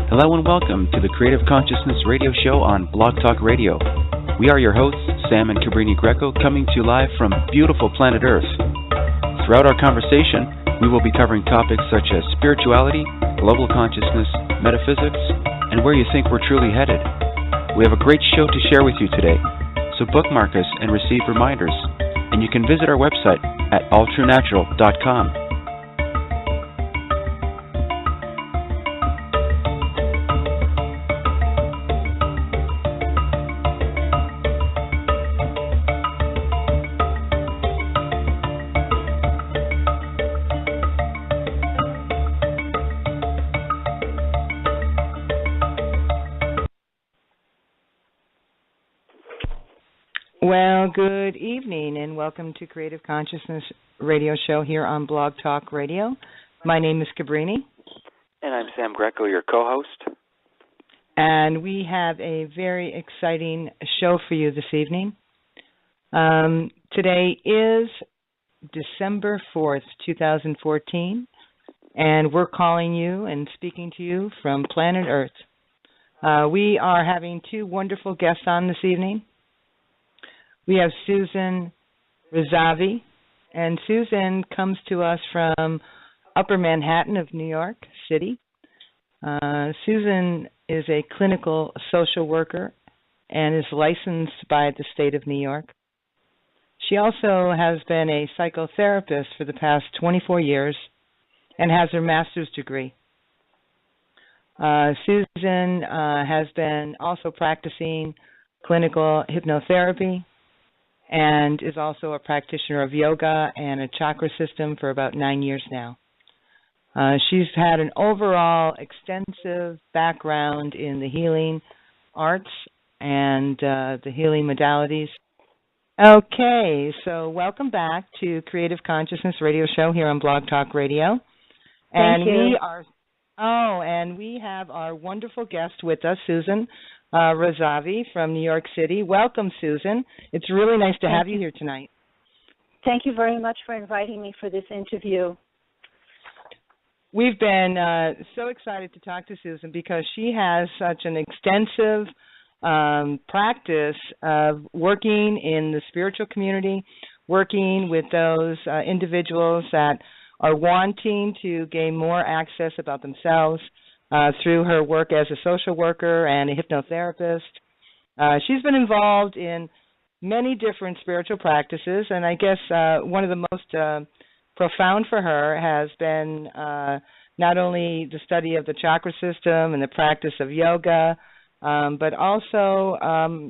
Hello and welcome to the Creative Consciousness Radio Show on Blog Talk Radio. We are your hosts, Sam and Cabrini Greco, coming to you live from beautiful planet Earth. Throughout our conversation, we will be covering topics such as spirituality, global consciousness, metaphysics, and where you think we're truly headed. We have a great show to share with you today, so bookmark us and receive reminders. And you can visit our website at alltruenatural.com. Well, good evening and welcome to Creative Consciousness Radio Show here on Blog Talk Radio. My name is Cabrini. And I'm Sam Greco, your co-host. And we have a very exciting show for you this evening. Today is December 4th, 2014, and we're calling you and speaking to you from planet Earth. We are having two wonderful guests on this evening. We have Susan Razavi, and Susan comes to us from Upper Manhattan of New York City. Susan is a clinical social worker and is licensed by the state of New York. She also has been a psychotherapist for the past 24 years and has her master's degree. Susan has been also practicing clinical hypnotherapy and is also a practitioner of yoga and a chakra system for about 9 years now. She's had an overall extensive background in the healing arts and the healing modalities. Okay, so welcome back to Creative Consciousness Radio Show here on Blog Talk Radio. Thank you. And we have our wonderful guest with us, Susan Razavi from New York City. Welcome, Susan. It's really nice to have you here tonight. Thank you very much for inviting me for this interview. We've been so excited to talk to Susan because she has such an extensive practice of working in the spiritual community, working with those individuals that are wanting to gain more access about themselves, through her work as a social worker and a hypnotherapist. She's been involved in many different spiritual practices, and I guess one of the most profound for her has been not only the study of the chakra system and the practice of yoga, but also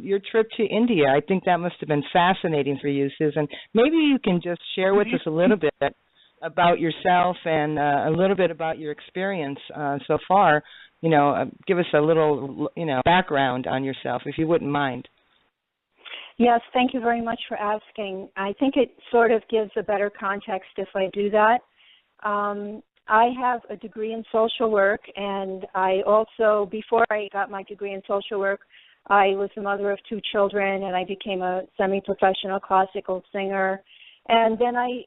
your trip to India. I think that must have been fascinating for you, Susan. Maybe you can just share with us a little bit about yourself and a little bit about your experience so far. Give us a little, background on yourself, if you wouldn't mind. Yes, thank you very much for asking. I think it sort of gives a better context if I do that. I have a degree in social work, and I also, before I got my degree in social work, I was the mother of 2 children, and I became a semi-professional classical singer. And then I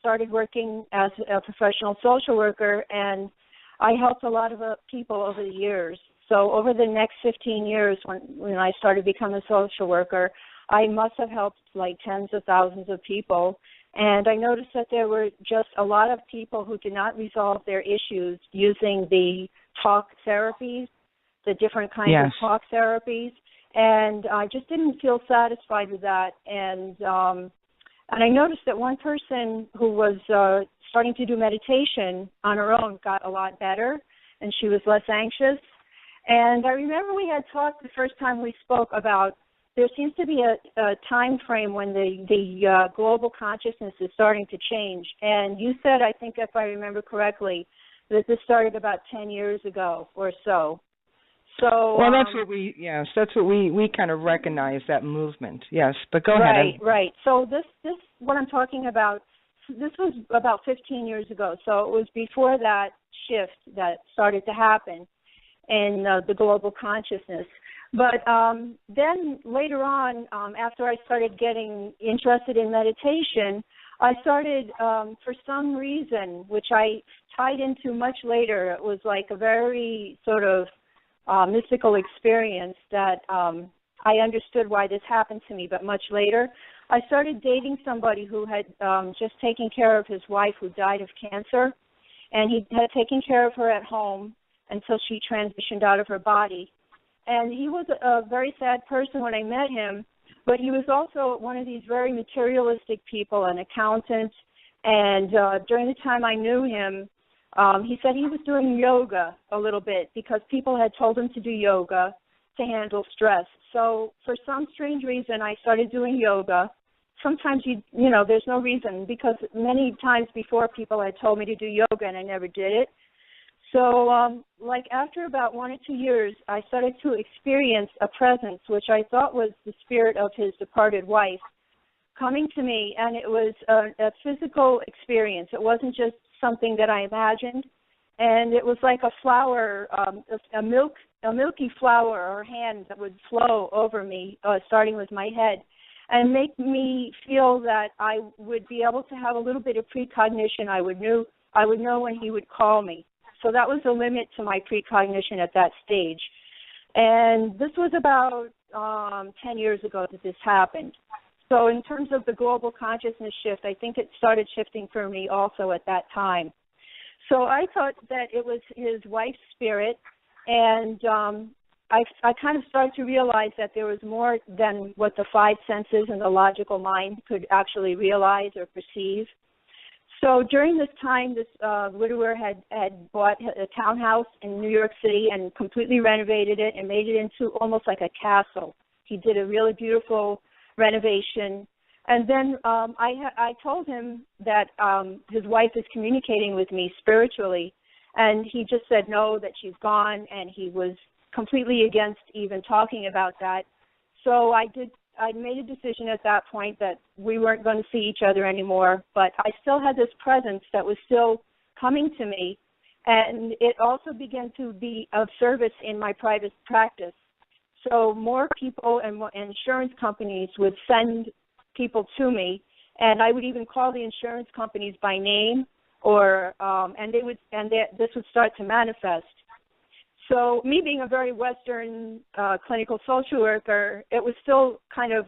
started working as a professional social worker, and I helped a lot of people over the years. So over the next 15 years, when I started becoming a social worker, I must have helped like tens of thousands of people. And I noticed that there were just a lot of people who did not resolve their issues using the talk therapies, the different kinds of talk therapies. And I just didn't feel satisfied with that. And I noticed that one person who was starting to do meditation on her own got a lot better, and she was less anxious. And I remember we had talked the first time we spoke about there seems to be a time frame when the global consciousness is starting to change. And you said, I think if I remember correctly, that this started about 10 years ago or so. So, well, that's what we kind of recognize, that movement. Yes, but go ahead. Right. So this what I'm talking about, this was about 15 years ago. So it was before that shift that started to happen in the global consciousness. But then later on, after I started getting interested in meditation, I started, for some reason, which I tied into much later, it was like a very sort of mystical experience that I understood why this happened to me, but much later. I started dating somebody who had just taken care of his wife who died of cancer, and he had taken care of her at home until she transitioned out of her body. And he was a very sad person when I met him, but he was also one of these very materialistic people, an accountant. And during the time I knew him, he said he was doing yoga a little bit because people had told him to do yoga to handle stress. So for some strange reason, I started doing yoga. Sometimes, there's no reason, because many times before people had told me to do yoga and I never did it. So after about 1 or 2 years, I started to experience a presence, which I thought was the spirit of his departed wife, coming to me, and it was a physical experience. It wasn't just something that I imagined, and it was like a flower, a milky flower or hand that would flow over me, starting with my head, and make me feel that I would be able to have a little bit of precognition. I would know when he would call me. So that was the limit to my precognition at that stage. And this was about 10 years ago that this happened. So in terms of the global consciousness shift, I think it started shifting for me also at that time. So I thought that it was his wife's spirit, and I kind of started to realize that there was more than what the five senses and the logical mind could actually realize or perceive. So during this time, this widower had bought a townhouse in New York City and completely renovated it and made it into almost like a castle. He did a really beautiful renovation. And then I told him that his wife is communicating with me spiritually, and he just said no, that she's gone, and he was completely against even talking about that. So I made a decision at that point that we weren't going to see each other anymore, but I still had this presence that was still coming to me, and it also began to be of service in my private practice. So more people and more insurance companies would send people to me, and I would even call the insurance companies by name, this would start to manifest. So me being a very Western clinical social worker, it was still kind of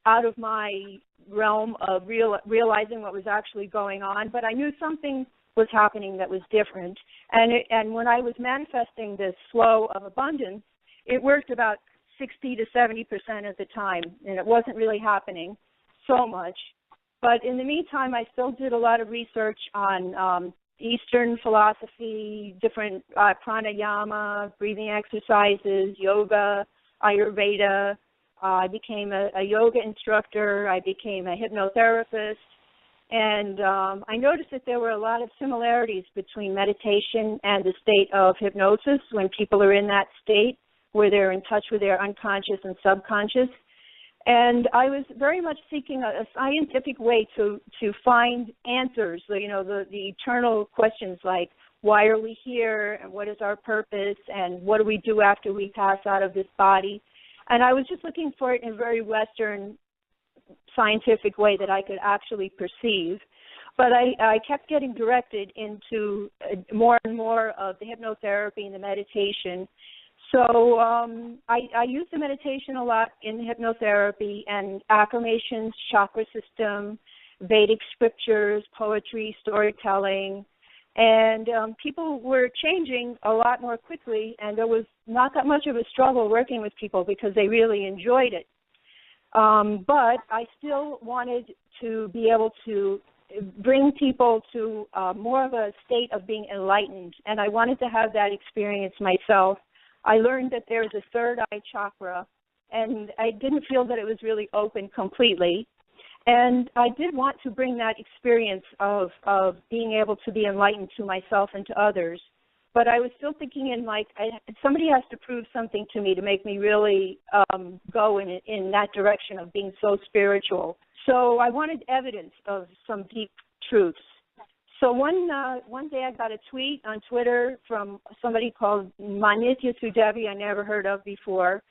out of my realm of realizing what was actually going on, but I knew something was happening that was different. And when I was manifesting this flow of abundance, it worked about 60 to 70% of the time, and it wasn't really happening so much. But in the meantime, I still did a lot of research on Eastern philosophy, different pranayama, breathing exercises, yoga, Ayurveda. I became a yoga instructor. I became a hypnotherapist. And I noticed that there were a lot of similarities between meditation and the state of hypnosis when people are in that state where they're in touch with their unconscious and subconscious. And I was very much seeking a scientific way to find answers, the eternal questions like, why are we here, and what is our purpose, and what do we do after we pass out of this body? And I was just looking for it in a very Western scientific way that I could actually perceive. But I kept getting directed into more and more of the hypnotherapy and the meditation. So I use the meditation a lot in the hypnotherapy, and affirmations, chakra system, Vedic scriptures, poetry, storytelling. And people were changing a lot more quickly, and there was not that much of a struggle working with people because they really enjoyed it. But I still wanted to be able to bring people to more of a state of being enlightened, and I wanted to have that experience myself. I learned that there's a third eye chakra, and I didn't feel that it was really open completely. And I did want to bring that experience of being able to be enlightened to myself and to others. But I was still thinking somebody has to prove something to me to make me really go in that direction of being so spiritual. So I wanted evidence of some deep truths. So one day I got a tweet on Twitter from somebody called Manitya Sudevi I never heard of before,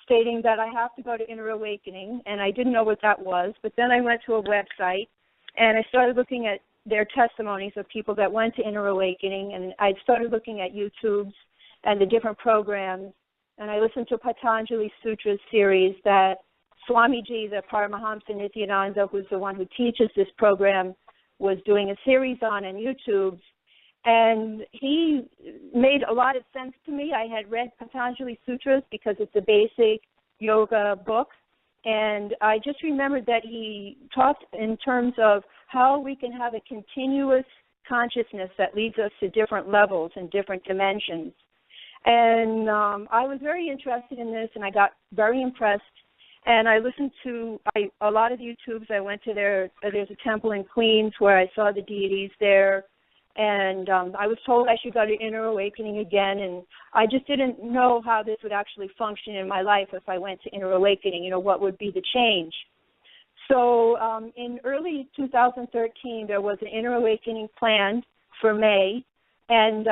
stating that I have to go to Inner Awakening, and I didn't know what that was. But then I went to a website, and I started looking at their testimonies of people that went to Inner Awakening, and I started looking at YouTube's and the different programs. And I listened to Patanjali Sutra series that Swamiji, the Paramahamsa Nityananda, who's the one who teaches this program, was doing a series on YouTube. And he made a lot of sense to me. I had read Patanjali Sutras because it's a basic yoga book. And I just remembered that he talked in terms of how we can have a continuous consciousness that leads us to different levels and different dimensions. And I was very interested in this, and I got very impressed. And I listened to a lot of YouTubes. I went to there's a temple in Queens where I saw the deities there. And I was told I should go to Inner Awakening again, and I just didn't know how this would actually function in my life if I went to Inner Awakening, what would be the change. So in early 2013, there was an Inner Awakening planned for May, and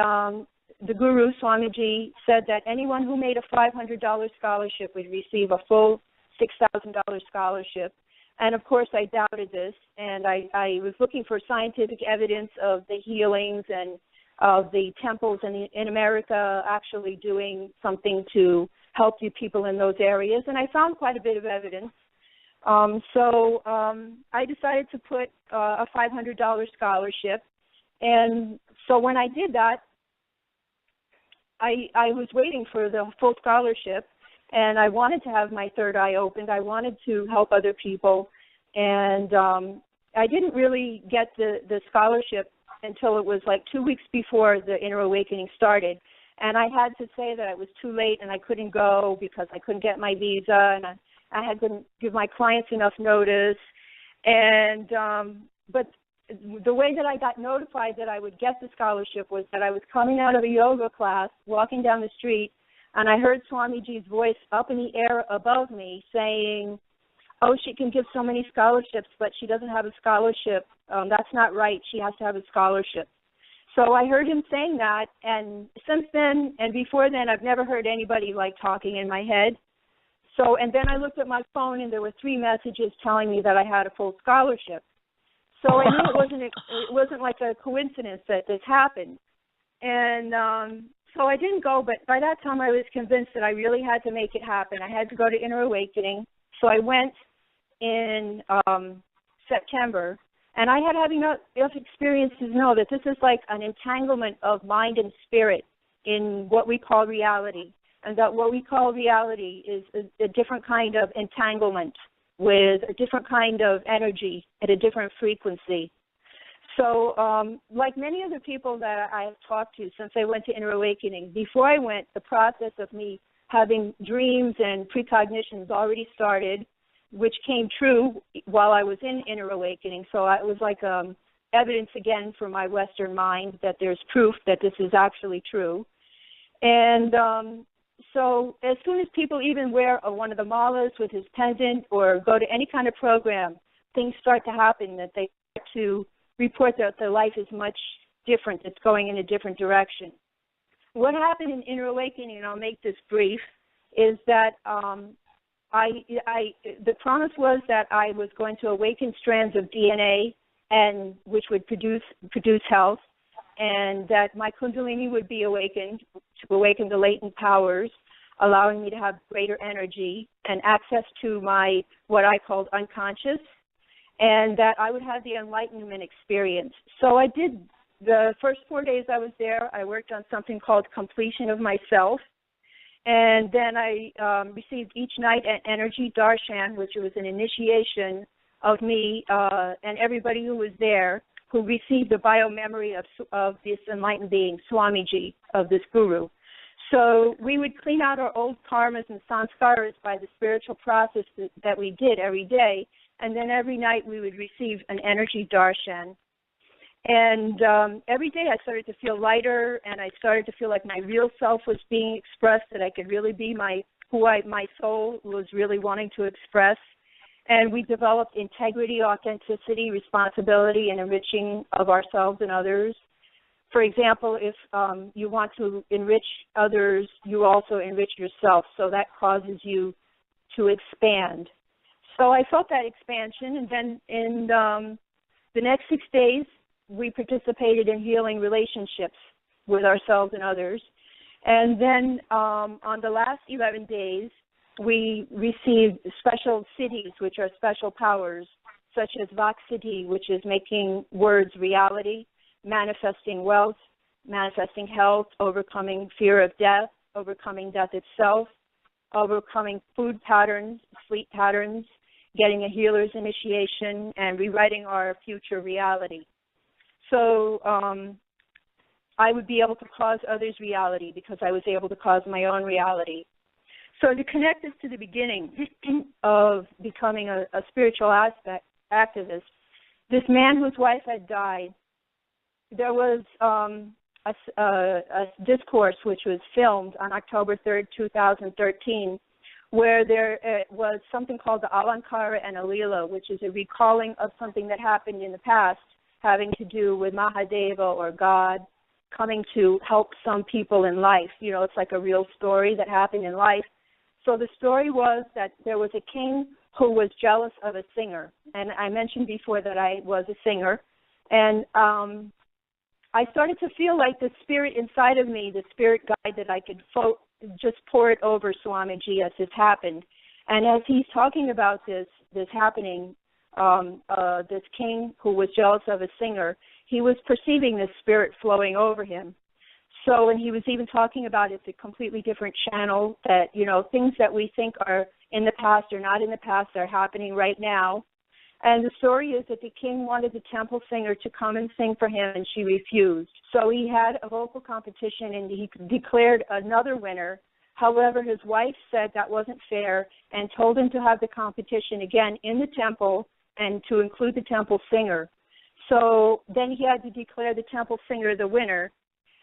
the Guru, Swamiji, said that anyone who made a $500 scholarship would receive a full $6,000 scholarship. And, of course, I doubted this, and I was looking for scientific evidence of the healings and of the temples in America actually doing something to help you people in those areas, and I found quite a bit of evidence. So I decided to put a $500 scholarship, and so when I did that, I was waiting for the full scholarship, and I wanted to have my third eye opened. I wanted to help other people, and I didn't really get the scholarship until it was like 2 weeks before the Inner Awakening started. And I had to say that it was too late and I couldn't go because I couldn't get my visa, and I had to give my clients enough notice. And but the way that I got notified that I would get the scholarship was that I was coming out of a yoga class, walking down the street, and I heard Swamiji's voice up in the air above me saying, "Oh, she can give so many scholarships, but she doesn't have a scholarship. That's not right. She has to have a scholarship." So I heard him saying that, and since then and before then, I've never heard anybody like talking in my head. So, and then I looked at my phone, and there were 3 messages telling me that I had a full scholarship. So I knew it wasn't like a coincidence that this happened. And so I didn't go, but by that time I was convinced that I really had to make it happen. I had to go to Inner Awakening. So I went in September, and I had enough experience to know that this is like an entanglement of mind and spirit in what we call reality, and that what we call reality is a different kind of entanglement with a different kind of energy at a different frequency. So like many other people that I have talked to since I went to Inner Awakening, before I went, the process of me having dreams and precognitions already started, which came true while I was in Inner Awakening. So it was like evidence again for my Western mind that there's proof that this is actually true. And so as soon as people even wear one of the malas with his pendant or go to any kind of program, things start to happen that they start to report that their life is much different. It's going in a different direction. What happened in Inner Awakening, and I'll make this brief, is that the promise was that I was going to awaken strands of DNA, and which would produce health, and that my Kundalini would be awakened to awaken the latent powers, allowing me to have greater energy and access to my what I called unconscious, and that I would have the enlightenment experience. So I did. The first 4 days I was there, I worked on something called completion of myself. And then I received each night an energy darshan, which was an initiation of me and everybody who was there, who received the biomemory of this enlightened being, Swamiji, of this guru. So we would clean out our old karmas and sanskaras by the spiritual process that we did every day. And then every night we would receive an energy darshan. And every day I started to feel lighter, and I started to feel like my real self was being expressed, that I could really be my soul was really wanting to express. And we developed integrity, authenticity, responsibility, and enriching of ourselves and others. For example, if you want to enrich others, you also enrich yourself, so that causes you to expand. So I felt that expansion, and then in the next 6 days, we participated in healing relationships with ourselves and others. And then on the last 11 days, we received special cities, which are special powers, such as Vak Siddhi, which is making words reality, manifesting wealth, manifesting health, overcoming fear of death, overcoming death itself, overcoming food patterns, sleep patterns, getting a healer's initiation, and rewriting our future reality. So I would be able to cause others' reality because I was able to cause my own reality. So to connect this to the beginning of becoming a spiritual activist, this man whose wife had died, there was a discourse which was filmed on October 3rd, 2013, where there was something called the Alankara and Alila, which is a recalling of something that happened in the past having to do with Mahadeva or God coming to help some people in life. You know, it's like a real story that happened in life. So the story was that there was a king who was jealous of a singer. And I mentioned before that I was a singer. And I started to feel like the spirit inside of me, the spirit guide, that I could just pour it over Swamiji as this happened. And as he's talking about this happening, this king who was jealous of a singer, he was perceiving this spirit flowing over him. So, and he was even talking about it's a completely different channel, that, you know, things that we think are in the past or not in the past are happening right now. And the story is that the king wanted the temple singer to come and sing for him, and she refused. So he had a vocal competition, and he declared another winner. However, his wife said that wasn't fair and told him to have the competition again in the temple and to include the temple singer. So then he had to declare the temple singer the winner,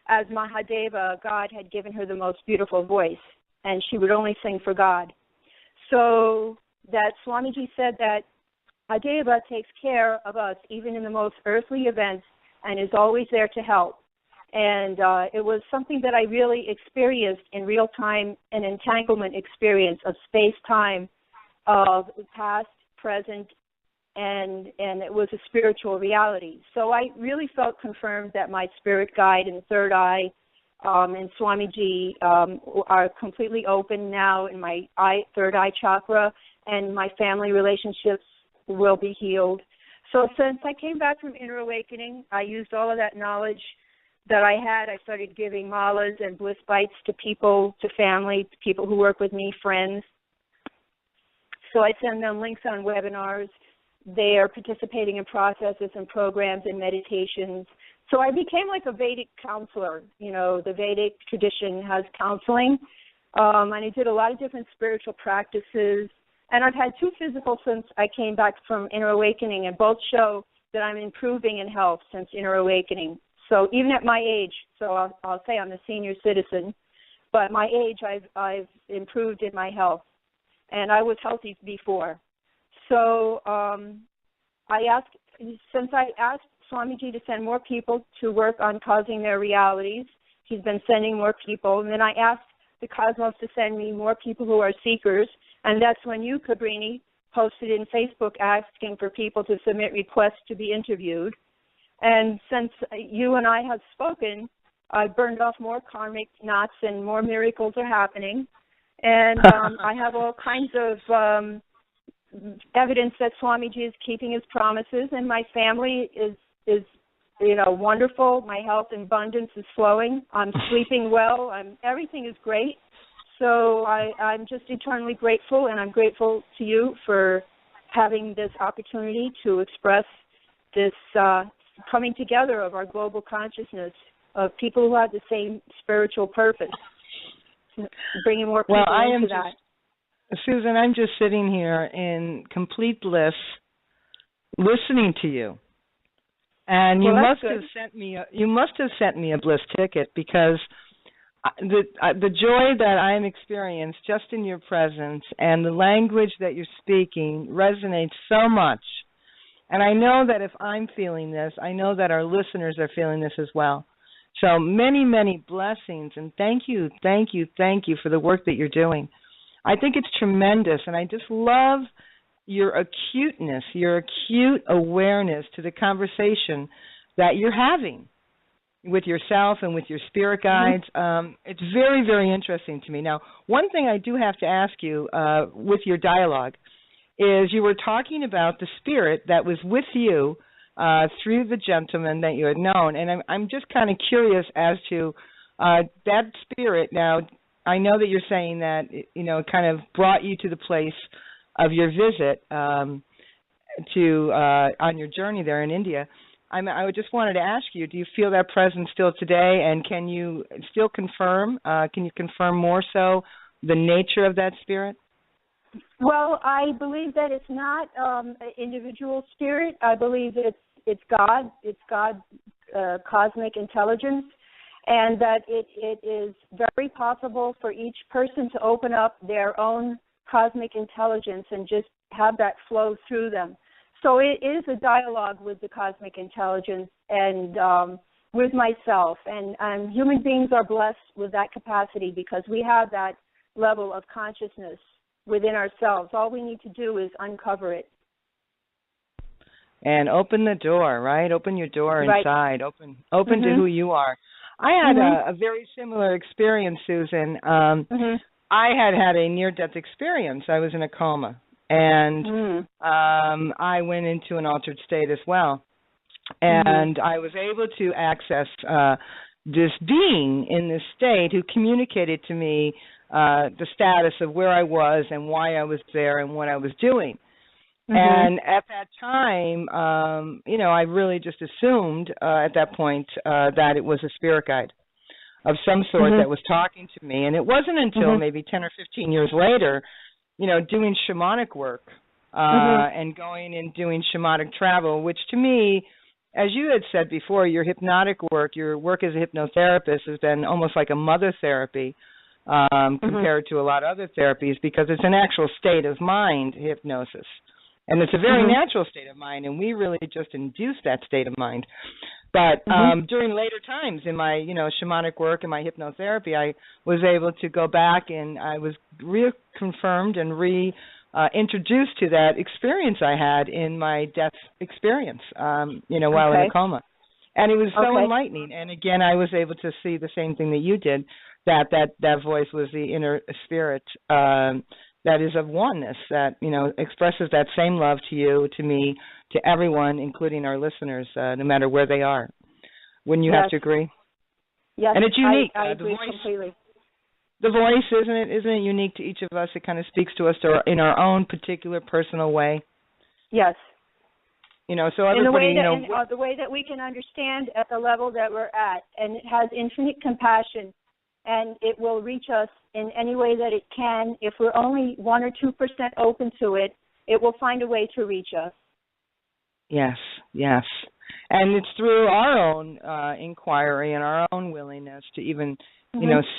as Mahadeva, God, had given her the most beautiful voice, and she would only sing for God. So that Swamiji said that Mahadeva takes care of us even in the most earthly events and is always there to help. And it was something that I really experienced in real time, an entanglement experience of space-time, of past, present, and it was a spiritual reality. So I really felt confirmed that my spirit guide and third eye and Swamiji are completely open now in my third eye chakra, and my family relationships will be healed. So since I came back from Inner Awakening, I used all of that knowledge that I had. I started giving malas and bliss bites to people, to family, to people who work with me, friends. So I send them links on webinars. They are participating in processes and programs and meditations. So I became like a Vedic counselor. You know, the Vedic tradition has counseling. And I did a lot of different spiritual practices. And I've had 2 physicals since I came back from Inner Awakening, and both show that I'm improving in health since Inner Awakening. So even at my age, so I'll say I'm a senior citizen, but my age, I've improved in my health. And I was healthy before. So since I asked Swamiji to send more people to work on causing their realities, he's been sending more people. And then I asked the cosmos to send me more people who are seekers. And that's when you, Cabrini, posted in Facebook asking for people to submit requests to be interviewed. And since you and I have spoken, I've burned off more karmic knots and more miracles are happening. And I have all kinds of evidence that Swamiji is keeping his promises, and my family is wonderful. My health and abundance is flowing. I'm sleeping well. Everything is great. So I'm just eternally grateful, and I'm grateful to you for having this opportunity to express this coming together of our global consciousness of people who have the same spiritual purpose, bringing more people into that. Susan, I'm just sitting here in complete bliss, listening to you, and you must have sent me a bliss ticket, because the joy that I'm experiencing just in your presence and the language that you're speaking resonates so much. And I know that if I'm feeling this, I know that our listeners are feeling this as well. So many, many blessings, and thank you for the work that you're doing. I think it's tremendous, and I just love your acuteness, your acute awareness to the conversation that you're having. with yourself and with your spirit guides. It's very, very interesting to me. Now, one thing I do have to ask you with your dialogue is you were talking about the spirit that was with you through the gentleman that you had known, and I'm just kind of curious as to that spirit. Now, I know that you're saying that it kind of brought you to the place of your visit on your journey there in India. I just wanted to ask you, do you feel that presence still today, and can you still confirm, more so the nature of that spirit? Well, I believe that it's not an individual spirit. I believe that it's God. It's God, cosmic intelligence, and that it is very possible for each person to open up their own cosmic intelligence and just have that flow through them. So it is a dialogue with the cosmic intelligence and with myself. And human beings are blessed with that capacity because we have that level of consciousness within ourselves. All we need to do is uncover it. And open the door, right? Open your door inside. Open to who you are. I had a very similar experience, Susan. I had a near-death experience. I was in a coma. And I went into an altered state as well. And I was able to access this being in this state who communicated to me the status of where I was and why I was there and what I was doing. And at that time, I really just assumed at that point that it was a spirit guide of some sort that was talking to me. And it wasn't until maybe 10 or 15 years later, doing shamanic work and going and doing shamanic travel, which to me, as you had said before, your hypnotic work, your work as a hypnotherapist has been almost like a mother therapy compared to a lot of other therapies because it's an actual state of mind, hypnosis. And it's a very natural state of mind, and we really just induce that state of mind. But during later times in my, shamanic work and my hypnotherapy, I was able to go back and I was reconfirmed and reintroduced to that experience I had in my death experience, while in a coma. And it was so enlightening. And again, I was able to see the same thing that you did, that voice was the inner spirit that is of oneness, that, expresses that same love to you, to me, to everyone, including our listeners, no matter where they are. Wouldn't you have to agree? Yes, and it's unique. I agree completely. The voice, isn't it unique to each of us? It kind of speaks to us in our own particular personal way. Yes. So everybody, the way that we can understand at the level that we're at, and it has infinite compassion, and it will reach us in any way that it can. If we're only 1 or 2% open to it, it will find a way to reach us. Yes. And it's through our own inquiry and our own willingness to even,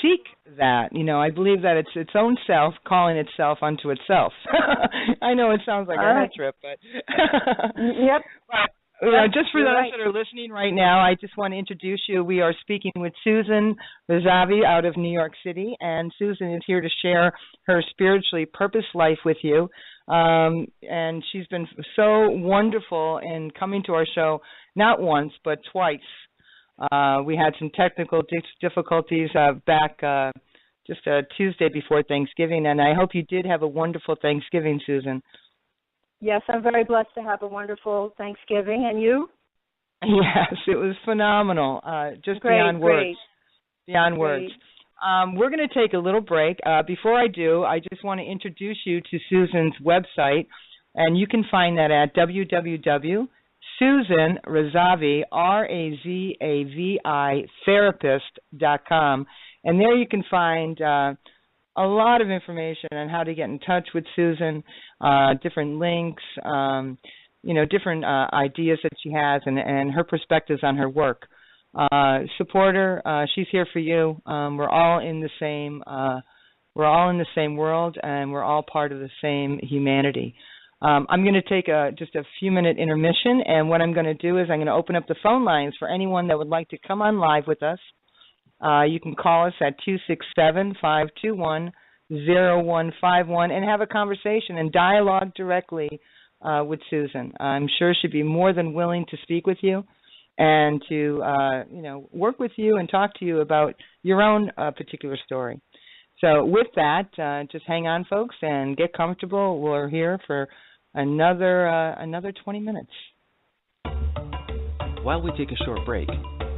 seek that. I believe that it's its own self calling itself unto itself. I know it sounds like a head trip, but... Yep. Just for those that are listening right now, I just want to introduce you. We are speaking with Susan Razavi out of New York City, and Susan is here to share her spiritually purposed life with you. And she's been so wonderful in coming to our show, not once, but twice. We had some technical difficulties back just Tuesday before Thanksgiving, and I hope you did have a wonderful Thanksgiving, Susan. Yes, I'm very blessed to have a wonderful Thanksgiving. And you? Yes, it was phenomenal. Just beyond words. Beyond words. We're going to take a little break. Before I do, I just want to introduce you to Susan's website, and you can find that at www.susanrazavi, R-A-Z-A-V-I, therapist.com. And there you can find a lot of information on how to get in touch with Susan, different links, different ideas that she has, and her perspectives on her work. Support her. She's here for you. We're all in the same. We're all in the same world, and we're all part of the same humanity. I'm going to take just a few-minute intermission, and what I'm going to do is I'm going to open up the phone lines for anyone that would like to come on live with us. You can call us at 267-521-0151 and have a conversation and dialogue directly with Susan. I'm sure she'd be more than willing to speak with you. and to work with you and talk to you about your own particular story. So with that, just hang on, folks, and get comfortable. We're here for another 20 minutes. While we take a short break,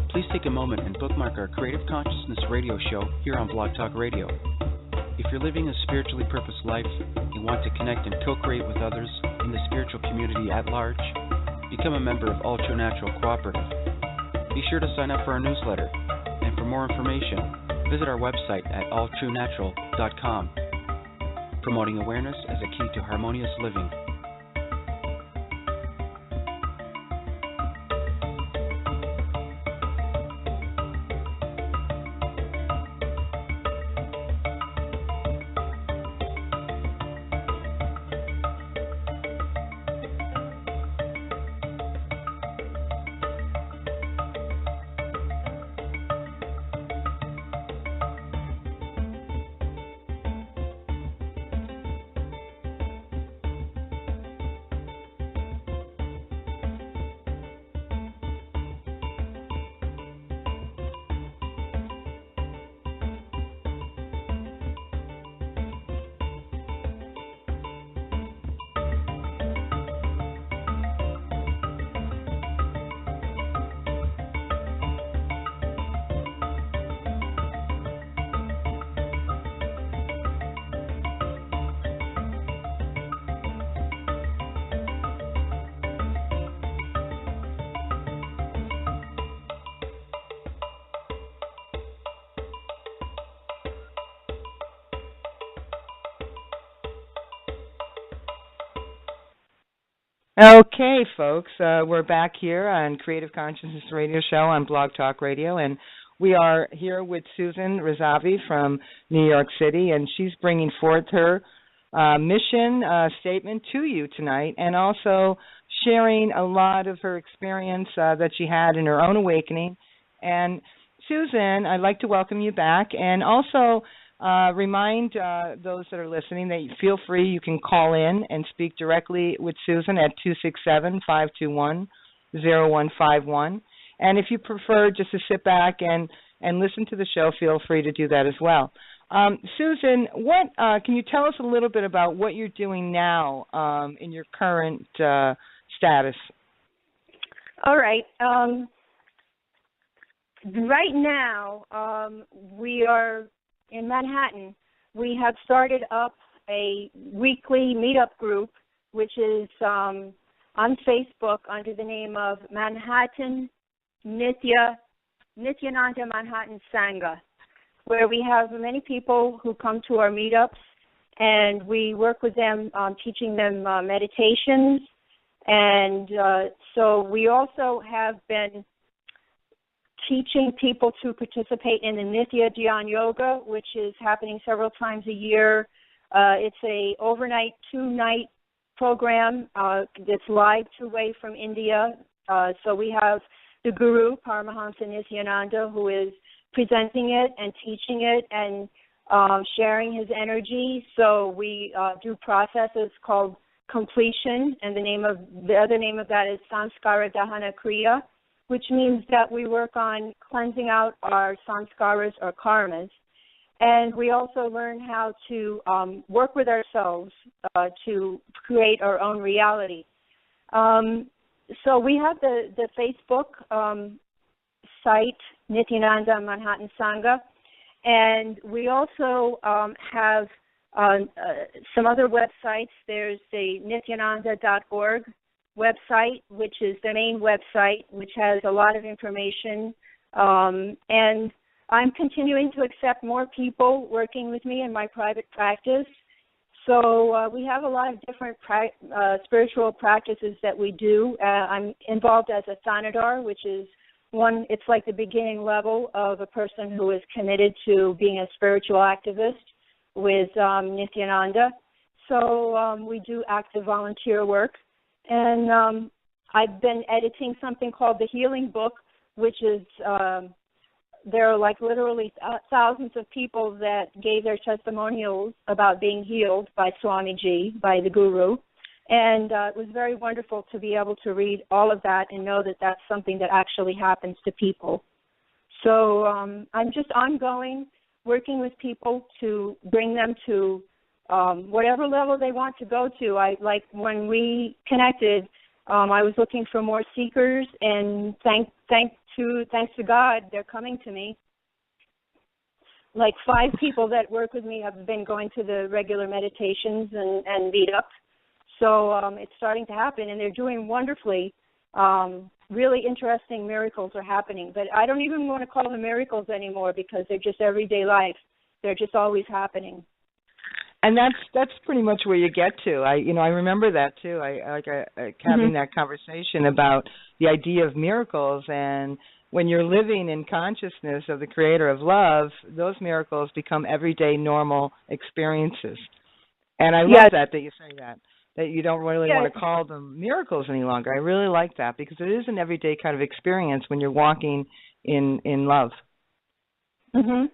please take a moment and bookmark our Creative Consciousness radio show here on Blog Talk Radio. If you're living a spiritually purposed life and want to connect and co-create with others in the spiritual community at large, become a member of All True Natural Cooperative. Be sure to sign up for our newsletter, and for more information, visit our website at alltruenatural.com, promoting awareness as a key to harmonious living. Okay, folks, we're back here on Creative Consciousness Radio Show on Blog Talk Radio, and we are here with Susan Razavi from New York City, and she's bringing forth her mission statement to you tonight, and also sharing a lot of her experience that she had in her own awakening. And Susan, I'd like to welcome you back, and also remind those that are listening that you feel free, you can call in and speak directly with Susan at 267-521-0151. And if you prefer just to sit back and listen to the show, feel free to do that as well. Susan, what can you tell us a little bit about what you're doing now in your current status? All right. Right now, we are in Manhattan. We have started up a weekly meetup group, which is on Facebook under the name of Manhattan Nityananda Manhattan Sangha, where we have many people who come to our meetups, and we work with them teaching them meditations. And so we also have been teaching people to participate in the Nitya Dhyan Yoga, which is happening several times a year. It's a overnight, 2-night program that's live two-way from India. So we have the Guru, Paramahamsa Nityananda, who is presenting it and teaching it and sharing his energy. So we do processes called completion, and the other name of that is Samskara Dahana Kriya, which means that we work on cleansing out our samskaras or karmas. And we also learn how to work with ourselves to create our own reality. So we have the Facebook site, Nityananda Manhattan Sangha, and we also have some other websites. There's the nityananda.org website, which is the main website, which has a lot of information. And I'm continuing to accept more people working with me in my private practice. So we have a lot of different spiritual practices that we do. I'm involved as a Thanadar, which is it's like the beginning level of a person who is committed to being a spiritual activist with Nityananda. So we do active volunteer work. And I've been editing something called the Healing Book, which is, there are like literally thousands of people that gave their testimonials about being healed by Swamiji, by the Guru. And it was very wonderful to be able to read all of that and know that that's something that actually happens to people. So I'm just ongoing, working with people to bring them to whatever level they want to go to. Like when we connected, I was looking for more seekers, and thanks to God, they're coming to me. Like 5 people that work with me have been going to the regular meditations and meetups. So it's starting to happen, and they're doing wonderfully. Really interesting miracles are happening. But I don't even want to call them miracles anymore because they're just everyday life. They're just always happening. And that's pretty much where you get to. I remember that too. I having that conversation about the idea of miracles, and when you're living in consciousness of the Creator of love, those miracles become everyday normal experiences. And I love that you say that you don't really want to call them miracles any longer. I really like that because it is an everyday kind of experience when you're walking in love. Mhm.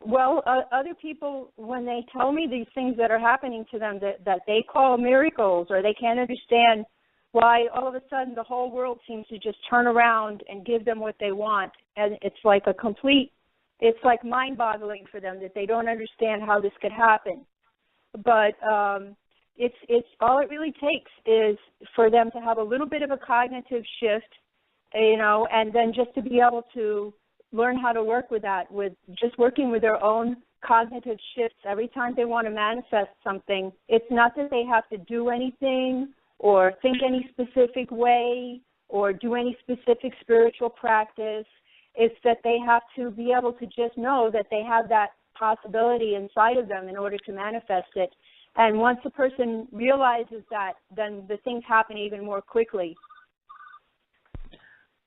Well, other people, when they tell me these things that are happening to them that they call miracles, or they can't understand why all of a sudden the whole world seems to just turn around and give them what they want, and it's like it's like mind-boggling for them that they don't understand how this could happen. But it's all it really takes is for them to have a little bit of a cognitive shift, and then just to be able to learn how to work with that, with just working with their own cognitive shifts. Every time they want to manifest something, it's not that they have to do anything or think any specific way or do any specific spiritual practice. It's that they have to be able to just know that they have that possibility inside of them in order to manifest it. And once a person realizes that, then the things happen even more quickly.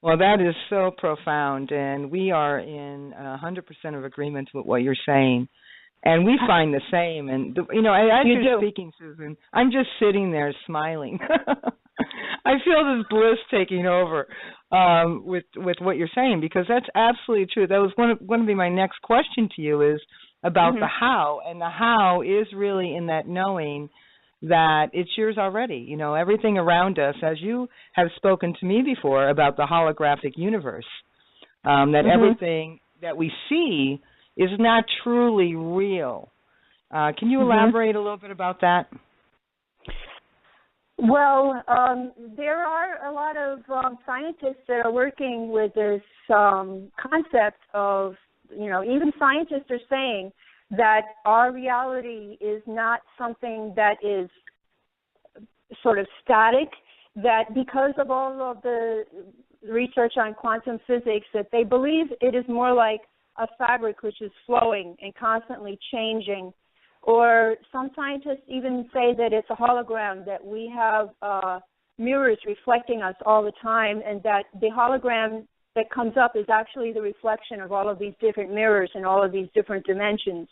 Well, that is so profound, and we are in 100% of agreement with what you're saying. And we find the same. And, as you're speaking, Susan, I'm just sitting there smiling. I feel this bliss taking over with what you're saying, because that's absolutely true. That was going to be my next question to you, is about the how. And the how is really in that knowing that it's yours already. Everything around us, as you have spoken to me before about the holographic universe, that everything that we see is not truly real. Can you elaborate a little bit about that? Well, there are a lot of scientists that are working with this concept of, even scientists are saying that our reality is not something that is sort of static, that because of all of the research on quantum physics, that they believe it is more like a fabric which is flowing and constantly changing. Or some scientists even say that it's a hologram, that we have mirrors reflecting us all the time, and that the hologram that comes up is actually the reflection of all of these different mirrors and all of these different dimensions.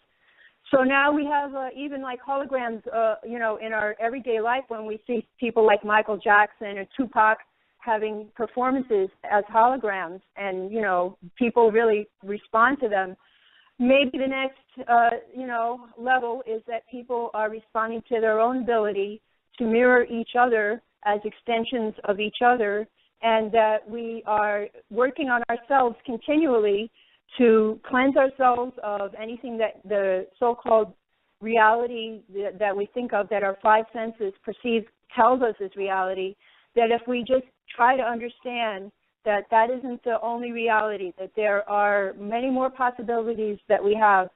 So now we have even like holograms, in our everyday life, when we see people like Michael Jackson or Tupac having performances as holograms, and, people really respond to them. Maybe the next, level is that people are responding to their own ability to mirror each other as extensions of each other, and that we are working on ourselves continually to cleanse ourselves of anything that the so-called reality that we think of, that our 5 senses tells us is reality, that if we just try to understand that that isn't the only reality, that there are many more possibilities that we have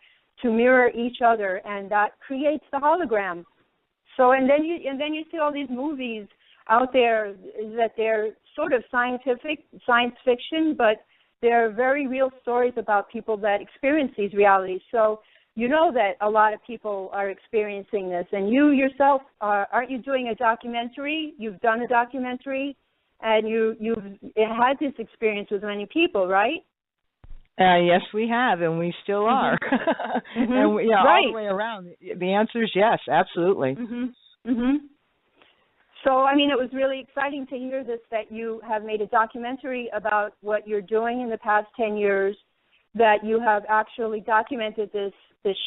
to mirror each other, and that creates the hologram. So, and then you see all these movies out there that they're sort of science fiction, but they're very real stories about people that experience these realities. So you know that a lot of people are experiencing this. And you yourself, aren't you doing a documentary? You've done a documentary, and you've had this experience with many people, right? Yes, we have, and we still are. And all the way around. The answer is yes, absolutely. So, it was really exciting to hear this, that you have made a documentary about what you're doing in the past 10 years, that you have actually documented this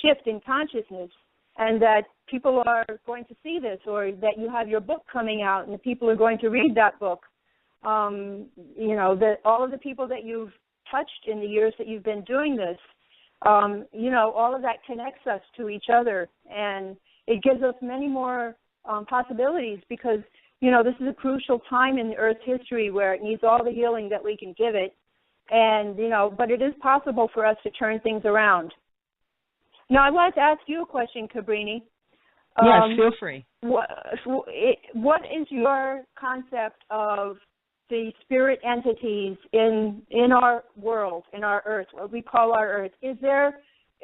shift in consciousness. and that people are going to see this, or that you have your book coming out and the people are going to read that book. That all of the people that you've touched in the years that you've been doing this, all of that connects us to each other, and it gives us many more possibilities, because, this is a crucial time in the Earth's history where it needs all the healing that we can give it, and, but it is possible for us to turn things around. Now, I wanted to ask you a question, Cabrini. Yes, feel free. What is your concept of the spirit entities in our world, in our Earth, what we call our Earth?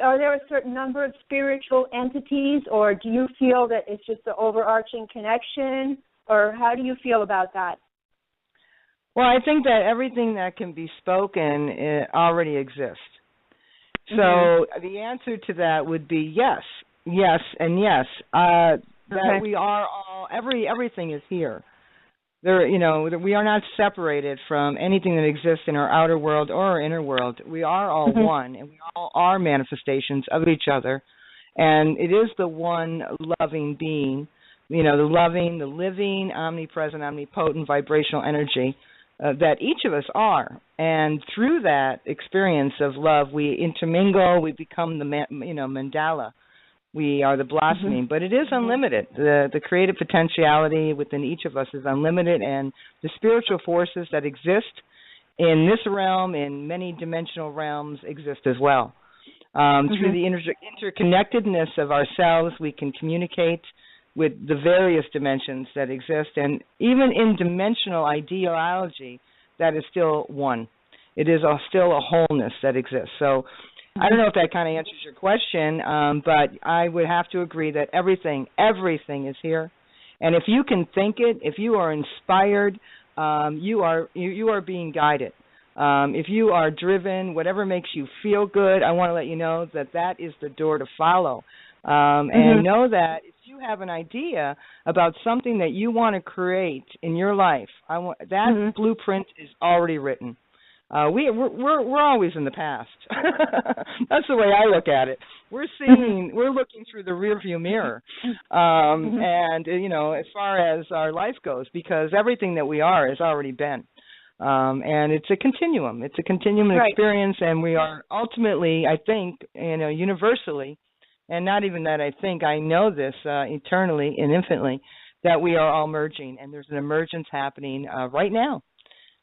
Are there a certain number of spiritual entities, or do you feel that it's just the overarching connection, or how do you feel about that? Well, I think that everything that can be spoken already exists. So the answer to that would be yes, and yes. That we are all, everything is here. We are not separated from anything that exists in our outer world or our inner world. We are all one, and we all are manifestations of each other. And it is the one loving being, the living, omnipresent, omnipotent vibrational energy that each of us are. And through that experience of love, we intermingle, we become the mandala. We are the blossoming, but it is unlimited. The creative potentiality within each of us is unlimited, and the spiritual forces that exist in this realm, in many dimensional realms, exist as well. Through the interconnectedness of ourselves, we can communicate with the various dimensions that exist, and even in dimensional ideology, that is still one. It is still a wholeness that exists. So I don't know if that kind of answers your question, but I would have to agree that everything is here. And if you can think it, if you are inspired, you are being guided. If you are driven, whatever makes you feel good, I want to let you know that is the door to follow. And know that if you have an idea about something that you want to create in your life, that blueprint is already written. We're always in the past. That's the way I look at it. We're looking through the rearview mirror, and as far as our life goes, because everything that we are has already been, and it's a continuum. It's a continuum experience, and we are ultimately, I think, universally, and not even that. I think I know this eternally and infinitely, that we are all merging, and there's an emergence happening right now.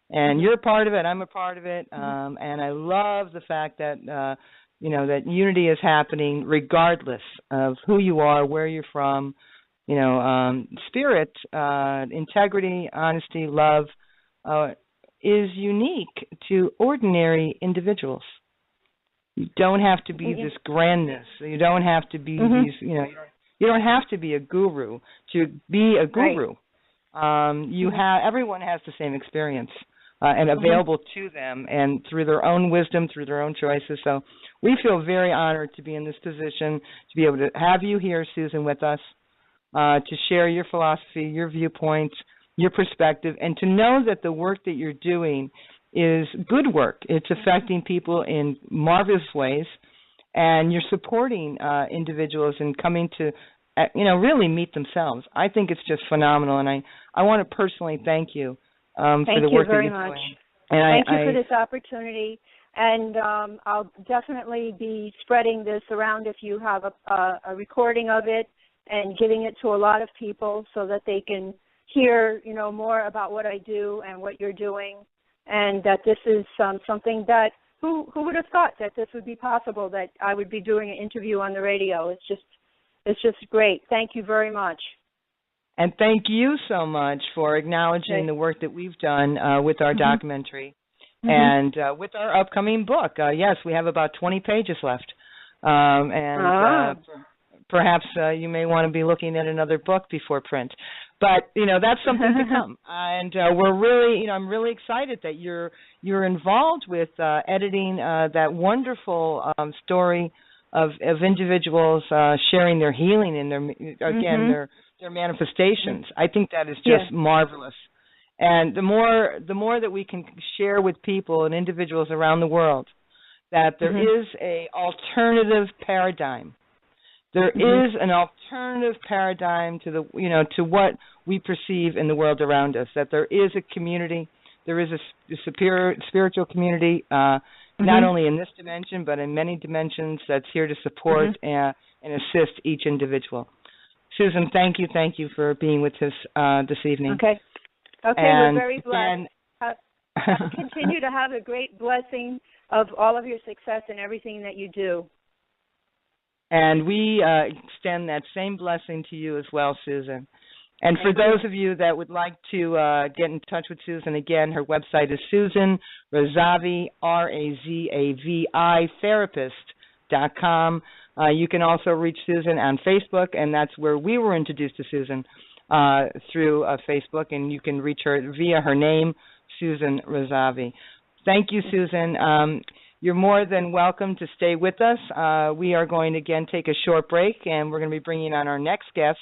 And you're a part of it. I'm a part of it, and I love the fact that that unity is happening regardless of who you are, where you're from. Spirit, integrity, honesty, love is unique to ordinary individuals. You don't have to be this grandness. You don't have to be these. You don't have to be a guru to be a guru. Everyone has the same experience. And available to them, and through their own wisdom, through their own choices. So we feel very honored to be in this position, to be able to have you here, Susan, with us, to share your philosophy, your viewpoints, your perspective, and to know that the work that you're doing is good work. It's affecting people in marvelous ways, and you're supporting individuals in coming to, really meet themselves. I think it's just phenomenal, and I want to personally thank you. For the work that you're doing. Thank you for this opportunity, and I'll definitely be spreading this around if you have a recording of it, and giving it to a lot of people so that they can hear, more about what I do and what you're doing, and that this is something that who would have thought that this would be possible, that I would be doing an interview on the radio. It's just great. Thank you very much. And thank you so much for acknowledging the work that we've done with our documentary and with our upcoming book. Yes, we have about 20 pages left. Perhaps you may want to be looking at another book before print. But, that's something to come. And we're really, I'm really excited that you're involved with editing that wonderful story of individuals sharing their healing and their manifestations. I think that is just marvelous. And the more that we can share with people and individuals around the world that there is a alternative paradigm. there is an alternative paradigm to to what we perceive in the world around us, that there is a community, there is a superior spiritual community, not only in this dimension, but in many dimensions, that's here to support and assist each individual. Susan, thank you for being with us this evening. Okay, and we're very blessed. Continue to have a great blessing of all of your success and everything that you do. And we extend that same blessing to you as well, Susan. And for those of you that would like to get in touch with Susan, again, her website is Susan Razavi, Razavi, therapist.com. You can also reach Susan on Facebook, and that's where we were introduced to Susan through Facebook, and you can reach her via her name, Susan Razavi. Thank you, Susan. You're more than welcome to stay with us. We are going to, again, take a short break, and we're going to be bringing on our next guest,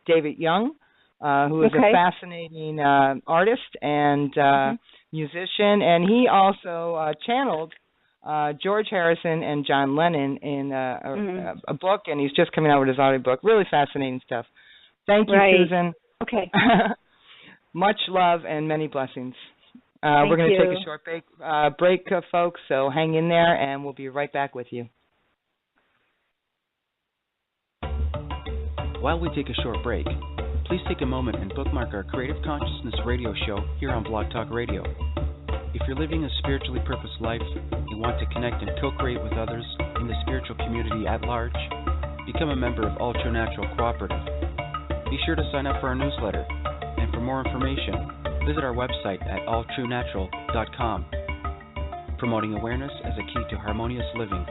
David Young, who is a fascinating artist and musician, and he also channeled George Harrison and John Lennon in a book, and he's just coming out with his audiobook. Really fascinating stuff. Thank you, Susan. Okay. Much love and many blessings. We're going to take a short break, folks, so hang in there, and we'll be right back with you. While we take a short break, please take a moment and bookmark our Creative Consciousness radio show here on Blog Talk Radio. If you're living a spiritually purposed life and want to connect and co-create with others in the spiritual community at large, become a member of All True Natural Cooperative. Be sure to sign up for our newsletter, and for more information, visit our website at alltruenatural.com, promoting awareness as a key to harmonious living.